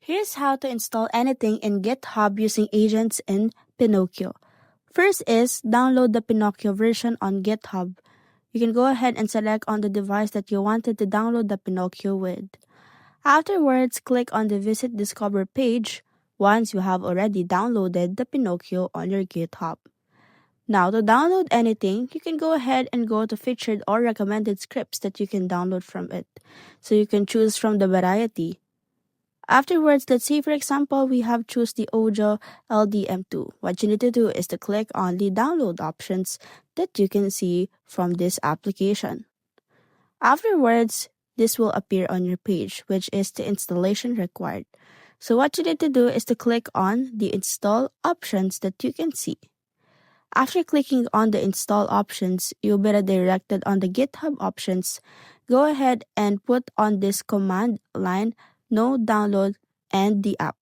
Here's how to install anything in GitHub using agents in Pinokio. First is download the Pinokio version on GitHub. You can go ahead and select on the device that you wanted to download the Pinokio with. Afterwards, click on the Visit Discover page once you have already downloaded the Pinokio on your GitHub. Now, to download anything, you can go ahead and go to featured or recommended scripts that you can download from it. So you can choose from the variety. Afterwards, let's say for example, we have choose the Ojo LDM2. What you need to do is to click on the download options that you can see from this application. Afterwards, this will appear on your page, which is the installation required. So what you need to do is to click on the install options that you can see. After clicking on the install options, you'll be redirected on the GitHub options. Go ahead and put on this command line no download and the app.